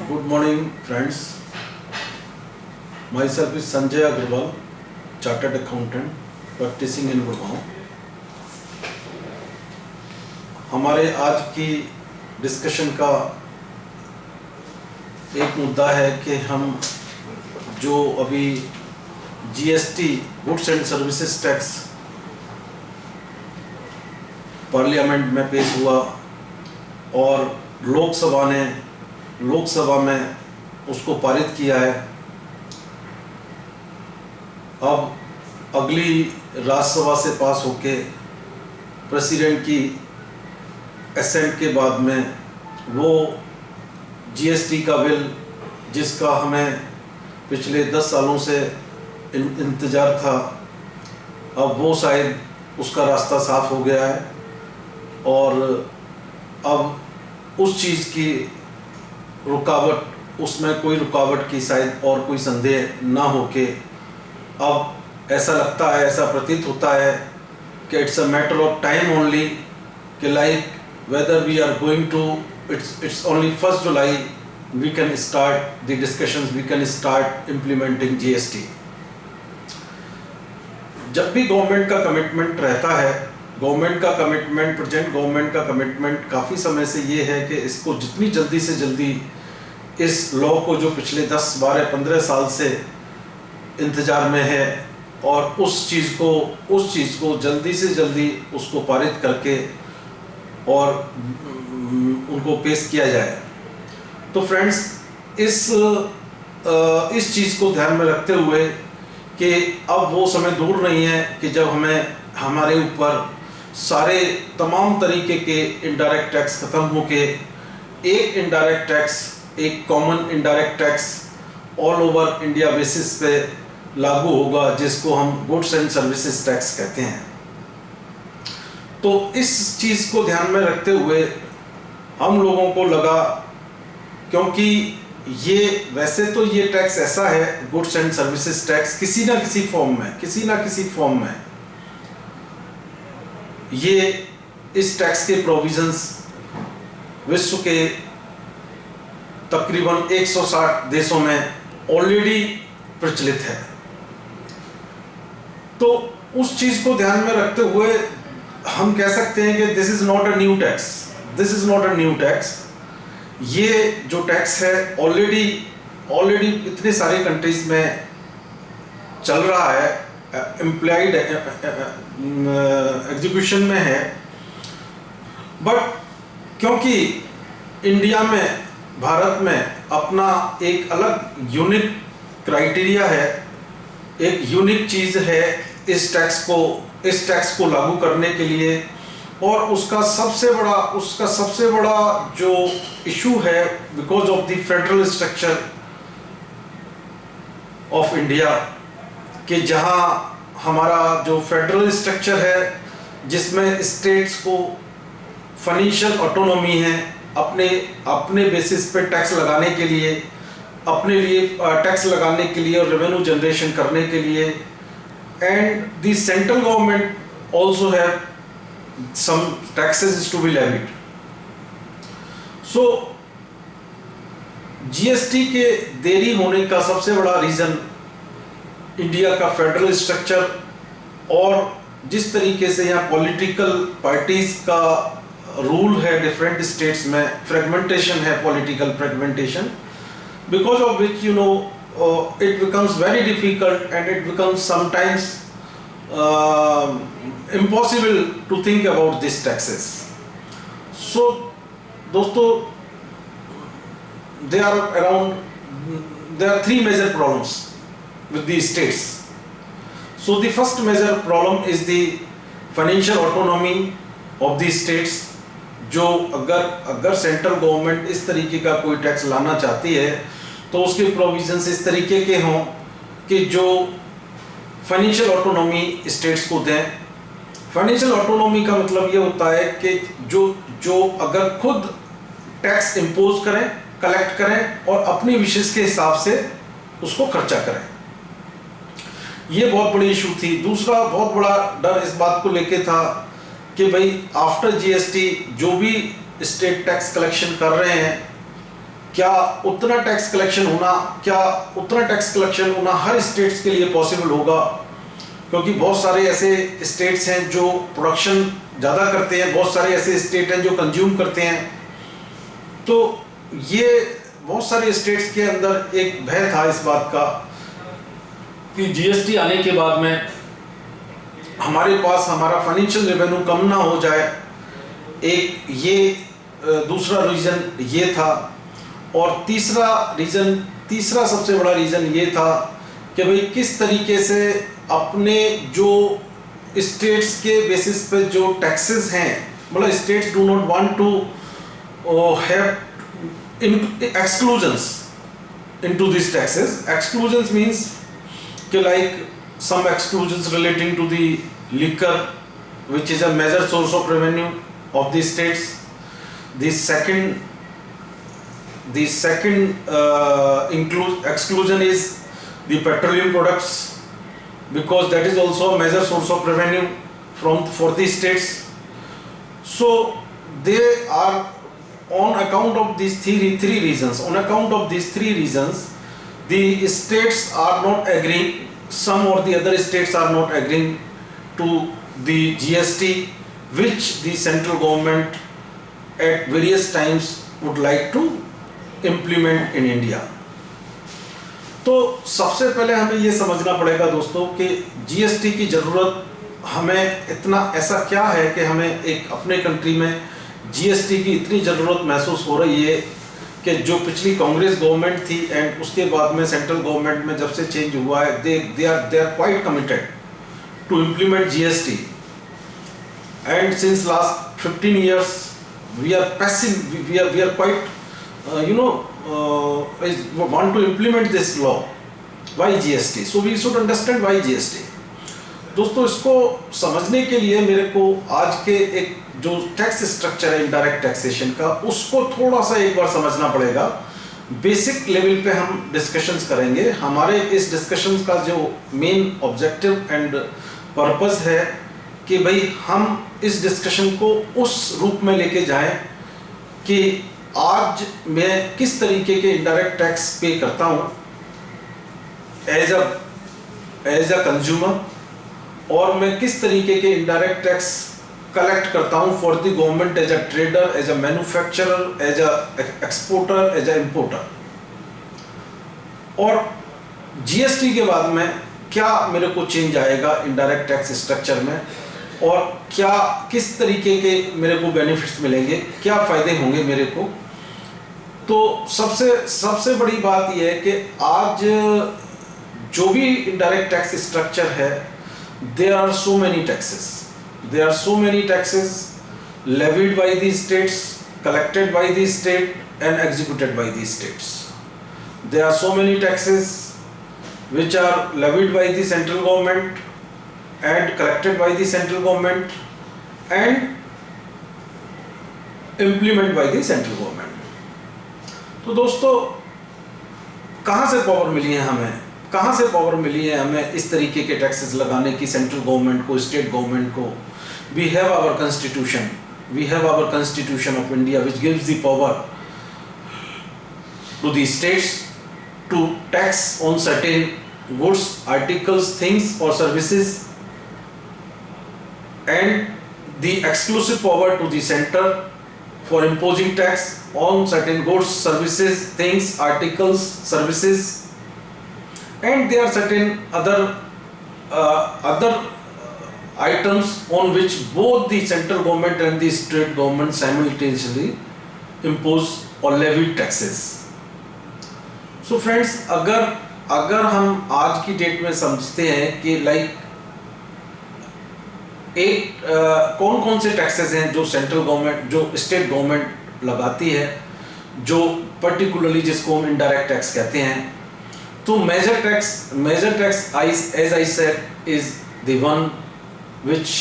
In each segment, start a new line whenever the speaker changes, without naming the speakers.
Good morning, friends. Myself is Sanjay Agarwal, Chartered Accountant, practicing in Gurgaon. हमारे आज की discussion का एक मुद्दा है कि हम जो अभी GST goods and services tax parliament में पेश हुआ और लोकसभा में उसको पारित किया है। अब अगली राज्यसभा से पास होके प्रेसिडेंट की असेंट के बाद में वो जीएसटी का बिल, जिसका हमें पिछले 10 सालों से इंतज़ार था, अब वो शायद उसका रास्ता साफ हो गया है और अब उस चीज़ की उसमें कोई रुकावट की शायद और कोई संदेह ना हो के अब ऐसा लगता है, ऐसा प्रतीत होता है कि it's a matter of time only कि like whether we are going to it's only 1st July we can start the discussions, we can start implementing GST। जब भी गवर्नमेंट का कमिटमेंट रहता है, प्रेजेंट गवर्नमेंट का कमिटमेंट काफ़ी समय से ये है कि इसको जितनी जल्दी से जल्दी इस लॉ को जो पिछले 10, 12, 15 साल से इंतज़ार में है और उस चीज़ को जल्दी से जल्दी उसको पारित करके और उनको पेश किया जाए। तो फ्रेंड्स, इस चीज़ को ध्यान में रखते हुए कि अब वो समय दूर नहीं है कि जब हमारे ऊपर सारे तमाम तरीके के इनडायरेक्ट टैक्स ख़त्म होके एक इनडायरेक्ट टैक्स, एक common indirect tax all over India basis पे लागू होगा, जिसको हम गुड्स एंड सर्विसेज टैक्स कहते हैं। तो इस चीज़ को ध्यान में रखते हुए हम लोगों को लगा, क्योंकि ये वैसे तो ये टैक्स ऐसा है, गुड्स एंड सर्विसेज टैक्स किसी ना किसी फॉर्म में ये इस टैक्स के प्रोविजंस विश्व के तकरीबन 160 देशों में ऑलरेडी प्रचलित है। तो उस चीज़ को ध्यान में रखते हुए हम कह सकते हैं कि this is not a new tax. ये जो टैक्स है ऑलरेडी इतने सारे कंट्रीज में चल रहा है, एम्प्लॉयड एग्जीक्यूशन में है। बट क्योंकि इंडिया में, भारत में अपना एक अलग यूनिक क्राइटेरिया है, एक यूनिक चीज़ है इस टैक्स को लागू करने के लिए, और उसका सबसे बड़ा जो इशू है, because of the federal structure of India, कि जहां हमारा जो फेडरल स्ट्रक्चर है जिसमें स्टेट्स को फाइनेंशियल ऑटोनॉमी है अपने बेसिस पे टैक्स लगाने के लिए, और रेवेन्यू जनरेशन करने के लिए, and the central government also have some taxes to be levied. So GST के देरी होने का सबसे बड़ा रीज़न इंडिया का फेडरल स्ट्रक्चर और जिस तरीके से यहाँ पॉलिटिकल पार्टीज का रूल है डिफरेंट स्टेट्स में, फ्रेगमेंटेशन है, political fragmentation, because of which it becomes very difficult and it becomes sometimes impossible to think about these taxes. So दोस्तों, there are 3 major problems with these states. So the first major problem is the financial autonomy of these states. जो अगर central government इस तरीके का कोई tax लाना चाहती है तो उसके प्रोविजंस इस तरीके के हों कि जो फाइनेंशियल ऑटोनॉमी स्टेट्स को दें। फाइनेंशियल ऑटोनॉमी का मतलब ये होता है कि जो अगर खुद टैक्स इम्पोज करें, कलेक्ट करें और अपनी विशेष के हिसाब से उसको खर्चा करें। ये बहुत बड़ी इशू थी। दूसरा बहुत बड़ा डर इस बात को लेके था कि भाई आफ्टर जीएसटी जो भी स्टेट टैक्स कलेक्शन कर रहे हैं क्या उतना टैक्स कलेक्शन होना हर स्टेट्स के लिए पॉसिबल होगा, क्योंकि बहुत सारे ऐसे स्टेट्स हैं जो प्रोडक्शन ज़्यादा करते हैं, बहुत सारे ऐसे स्टेट हैं जो कंज्यूम करते हैं। तो ये बहुत सारे स्टेट्स के अंदर एक भय था इस बात का कि जीएसटी आने के बाद में हमारे पास हमारा फाइनेंशियल रेवेन्यू कम ना हो जाए। एक ये दूसरा रीज़न ये था। और तीसरा सबसे बड़ा रीज़न ये था कि भाई किस तरीके से अपने जो स्टेट्स के बेसिस पे जो टैक्सेस हैं, मतलब states do not want to have exclusions into this taxes. Exclusions means कि like some exclusions relating to the liquor, which is a major source of revenue of the states. The second exclusion is the petroleum products, because that is also a major source of revenue for the states. So they are, on account of these three reasons, the states are not agreeing. Some or the other states are not agreeing to the GST, which the central government at various times would like to implement in India. तो सबसे पहले हमें ये समझना पड़ेगा दोस्तों कि GST की ज़रूरत हमें इतना ऐसा क्या है कि हमें एक अपने कंट्री में GST की इतनी ज़रूरत महसूस हो रही है कि जो पिछली कांग्रेस गवर्नमेंट थी एंड उसके बाद में सेंट्रल गवर्नमेंट में जब से चेंज हुआ है, they are quite committed to implement GST, and since last 15 years we are passive, we are quite want to implement this law. Why GST? So we should understand why GST. दोस्तों, इसको समझने के लिए मेरे को आज के एक जो टैक्स स्ट्रक्चर है इनडायरेक्ट टैक्सेशन का, उसको थोड़ा सा एक बार समझना पड़ेगा। बेसिक लेवल पे हम डिस्कशंस करेंगे। हमारे इस डिस्कशंस का जो मेन ऑब्जेक्टिव एंड पर्पस है कि भाई हम इस डिस्कशन को उस रूप में लेके जाएं कि आज मैं किस तरीके के इनडायरेक्ट टैक्स पे करता हूँ एज अ कंज्यूमर, और मैं किस तरीके के इनडायरेक्ट टैक्स कलेक्ट करता हूँ for the government as a trader, as a manufacturer, as a exporter, as a importer. और जीएसटी के बाद में क्या मेरे को चेंज आएगा इनडायरेक्ट टैक्स स्ट्रक्चर में, और क्या किस तरीके के मेरे को बेनिफिट्स मिलेंगे, क्या फ़ायदे होंगे मेरे को। तो सबसे बड़ी बात यह है कि आज जो भी इनडायरेक्ट टैक्स स्ट्रक्चर है, there are so many taxes levied by these states, collected by these state and executed by these states. There are so many taxes which are levied by the central government and collected by the central government and implemented by the central government. तो दोस्तों, कहाँ से power मिली है हमें इस तरीके के taxes लगाने की सेंट्रल गवर्नमेंट को, स्टेट गवर्नमेंट को। We have our constitution of India which gives the power to the states to tax on certain goods, articles, things और services, and the exclusive power to the centre for imposing tax on certain goods, services, things, articles, services. And there are certain other items on which both the central government and the state government simultaneously impose or levy taxes. So friends, अगर हम आज की date में समझते हैं कि कौन से टैक्सेस हैं जो सेंट्रल गवर्नमेंट, जो स्टेट गवर्नमेंट लगाती है, जो पर्टिकुलरली जिसको हम इनडायरेक्ट टैक्स कहते हैं। तो major tax, as I said, is the one which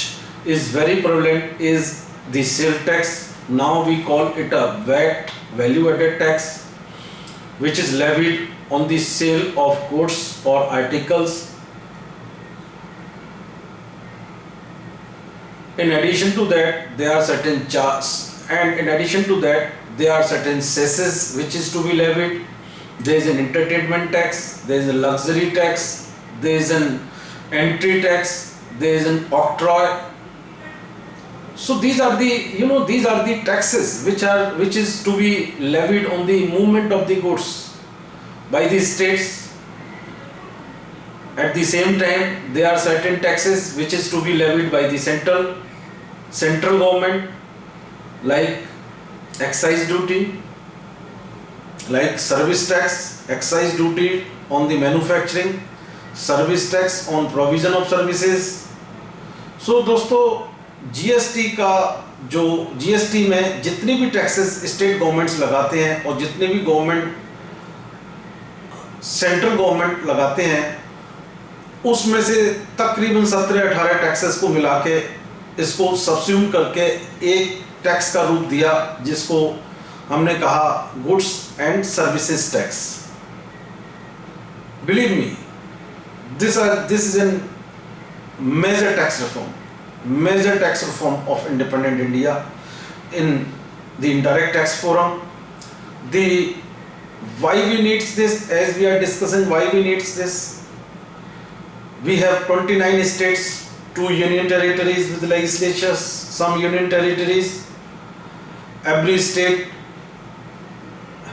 is very prevalent, is the sale tax. Now we call it a VAT, value added tax, which is levied on the sale of goods or articles. In addition to that, there are certain And in addition to that, there are certain cesses which is to be levied. There is an entertainment tax, there is a luxury tax, there is an entry tax, there is an octroi. So these are the taxes which is to be levied on the movement of the goods by the states. At the same time, there are certain taxes which is to be levied by the central government, like excise duty, like service tax, excise duty on the manufacturing, service tax on provision of services. So दोस्तों, GST का जो GST में जितनी भी taxes state governments लगाते हैं और जितने भी गवर्नमेंट सेंट्रल गवर्नमेंट लगाते हैं, उसमें से तकरीबन 17-18 टैक्सेस को मिला के इसको सब्स्यूम करके एक टैक्स का रूप दिया, जिसको हमने कहा goods and services tax. Believe me, this is an major tax reform of independent India in the indirect tax forum. Why we needs this, as we are discussing, why we needs this? We have 29 states, 2 union territories with legislatures, some union territories. Every state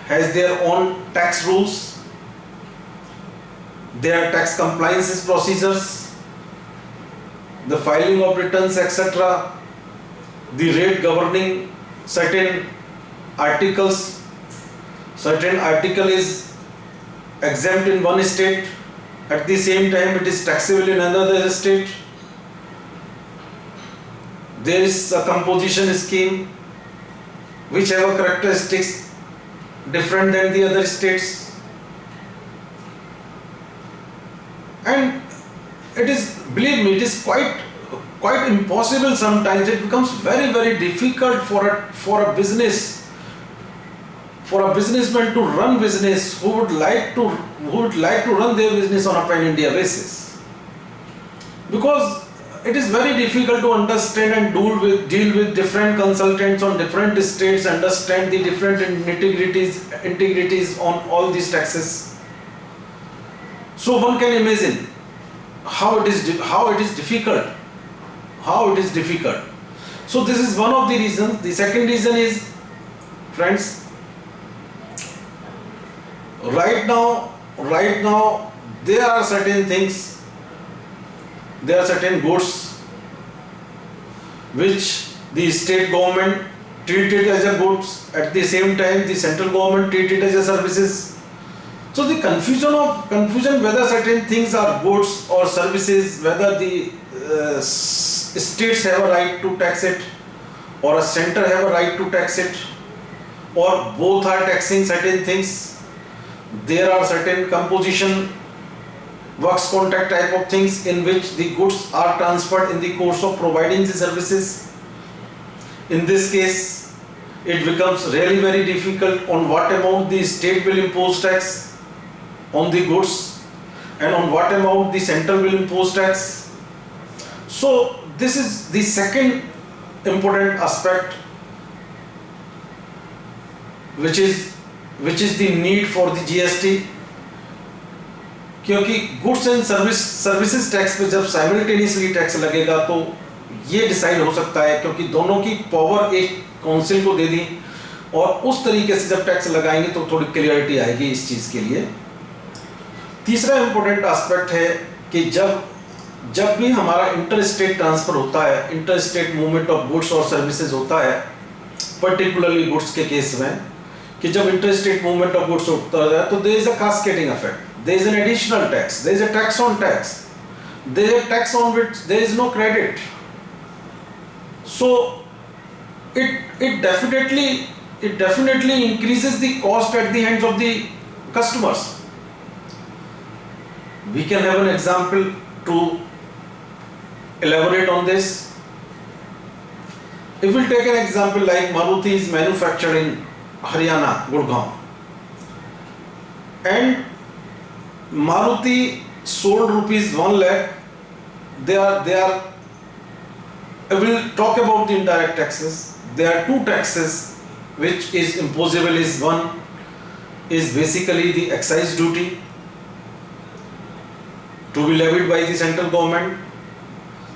has their own tax rules, their tax compliance procedures, the filing of returns, etc., the rate governing certain articles. Certain article is exempt in one state, at the same time it is taxable in another state. There is a composition scheme which have a characteristics different than the other states, and it is, believe me, it is quite impossible sometimes. It becomes very difficult for a businessman to run business who would like to run their business on a pan India basis, because it is very difficult to understand and deal with different consultants on different states, understand the different integrities on all these taxes. So one can imagine how it is difficult. So this is one of the reasons. The second reason is, friends, right now there are certain things, there are certain goods which the state government treated as a goods, at the same time the central government treated as a services. So the confusion whether certain things are goods or services, whether the states have a right to tax it or a center have a right to tax it, or both are taxing certain things. There are certain composition, works contract type of things in which the goods are transferred in the course of providing the services. In this case, it becomes really very difficult on what amount the state will impose tax on the goods and on what amount the center will impose tax. So this is the second important aspect, which is the need for the GST. क्योंकि goods and services tax पे जब simultaneously tax लगेगा तो ये decide हो सकता है, क्योंकि दोनों की पावर एक काउंसिल को दे दी, और उस तरीके से जब टैक्स लगाएंगे तो थोड़ी क्लियरिटी आएगी इस चीज़ के लिए. तीसरा इम्पोर्टेंट एस्पेक्ट है कि जब भी हमारा इंटर स्टेट ट्रांसफ़र होता है, inter state movement of goods और सर्विसेज होता है, पर्टिकुलरली गुड्स के केस में, कि जब inter state movement of goods होता है तो there is a cascading effect. There is an additional tax. There is a tax on tax. There is a tax on which there is no credit. So it definitely increases the cost at the hands of the customers. We can have an example to elaborate on this. If we take an example like Maruti is manufactured in Haryana, Gurgaon, and Maruti sold rupees 1 lakh. They are. I will talk about the indirect taxes. there are two taxes which is imposable. Is one is basically the excise duty to be levied by the central government.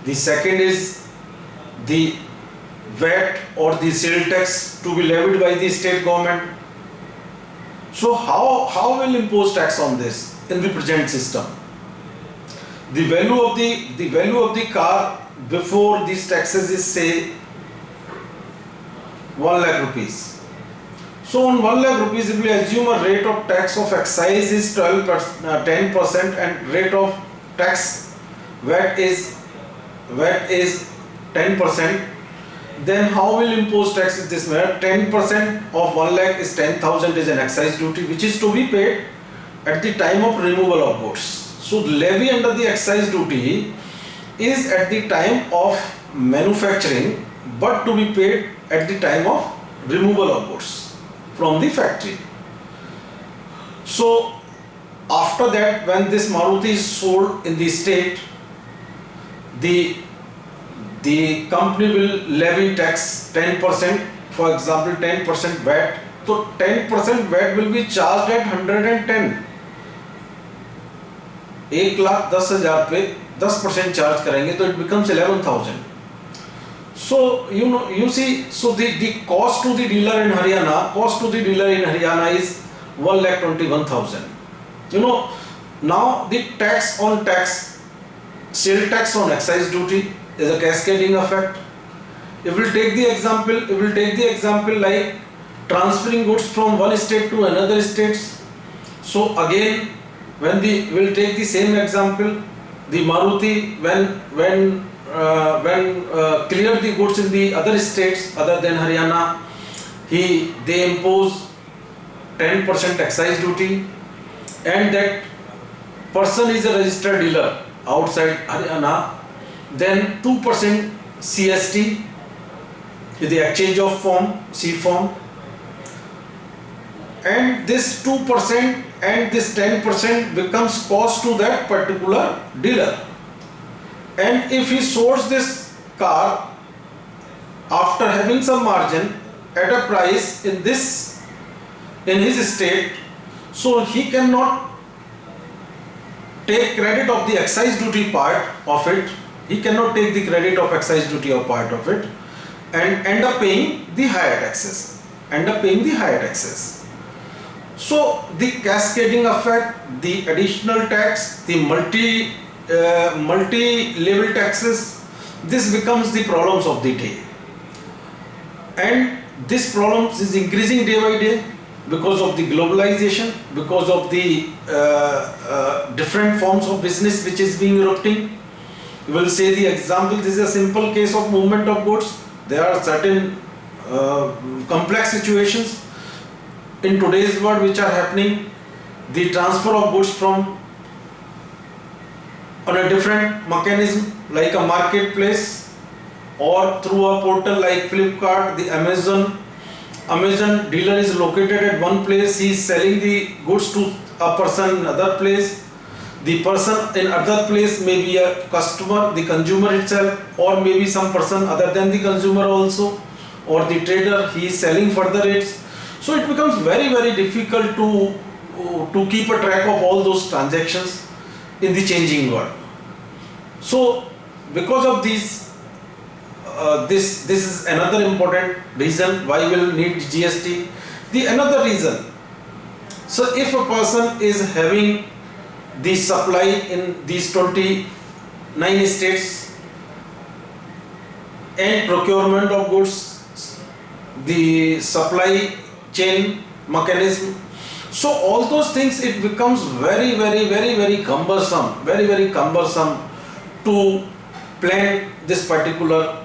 The second is the VAT or the sale tax to be levied by the state government. So how will impose tax on this in the present system? The value of the car before these taxes is say 1 lakh rupees. So on 1 lakh rupees, if we assume a rate of tax of excise is 10% and rate of tax VAT is 10%, then how will impose tax in this manner? 10% of 1 lakh is 10,000 is an excise duty which is to be paid at the time of removal of goods. So levy under the excise duty is at the time of manufacturing but to be paid at the time of removal of goods from the factory. So after that, when this Maruti is sold in the state, the company will levy tax 10%, for example 10% VAT. So 10% VAT will be charged at 110. 1,10,000 पे 10% charge करेंगे तो it becomes 11,000. So you see, so the cost to the dealer in Haryana is 1,21,000. Now the tax on tax, sale tax on excise duty is a cascading effect. If we take the example like transferring goods from one state to another state. So again, we'll take the same example, the Maruti when cleared the goods in the other states other than Haryana, they impose 10% excise duty, and that person is a registered dealer outside Haryana, then 2% CST is the exchange of form, C form, and this 2% and this 10% becomes cost to that particular dealer. And if he sources this car after having some margin at a price in his state, so he cannot take credit of the excise duty part of it. He cannot take the credit of excise duty or part of it and end up paying the higher taxes. So the cascading effect, the additional tax, the multi-level taxes, this becomes the problems of the day, and this problem is increasing day by day because of the globalization, because of the different forms of business which is being erupting. We will say the example, this is a simple case of movement of goods. There are certain complex situations in today's world which are happening. The transfer of goods from on a different mechanism like a marketplace or through a portal like Flipkart, the Amazon dealer is located at one place, he is selling the goods to a person in other place. The person in other place may be a customer, the consumer itself, or maybe some person other than the consumer also, or the trader, he is selling further rates. So it becomes very, very difficult to keep a track of all those transactions in the changing world. So because of this is another important reason why we will need GST. The another reason, so if a person is having the supply in these 29 states and procurement of goods, the supply chain mechanism, so all those things, it becomes very, very, very, very cumbersome, to plan this particular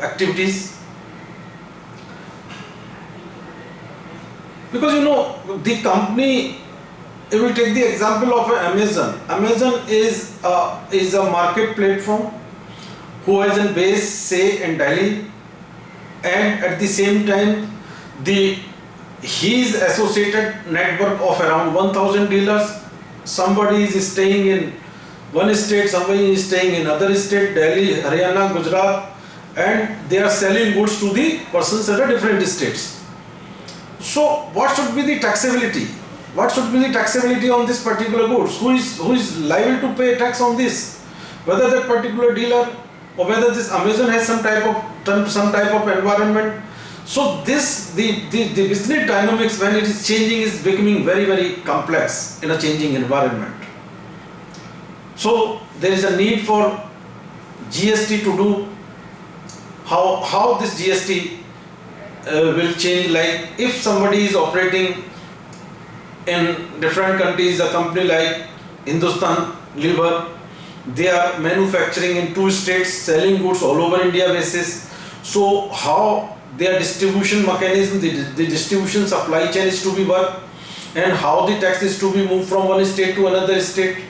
activities, because the company, if we take the example of Amazon is a market platform who has a base say in Delhi, and at the same time his associated network of around 1,000 dealers. Somebody is staying in one state, somebody is staying in other state, Delhi, Haryana, Gujarat, and they are selling goods to the persons at a different states. So what should be the taxability? What should be the taxability on this particular goods? Who is liable to pay tax on this? Whether that particular dealer or whether this Amazon has some type of environment. So this the business dynamics when it is changing is becoming very, very complex in a changing environment. So there is a need for GST to do how this GST will change. Like if somebody is operating in different countries, a company like Hindustan Lever, they are manufacturing in 2 states, selling goods all over India basis. So how their distribution mechanism, the distribution supply chain is to be worked, and how the tax is to be moved from one state to another state,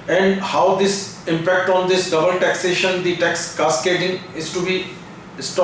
and how this impact on this double taxation, the tax cascading is to be stopped.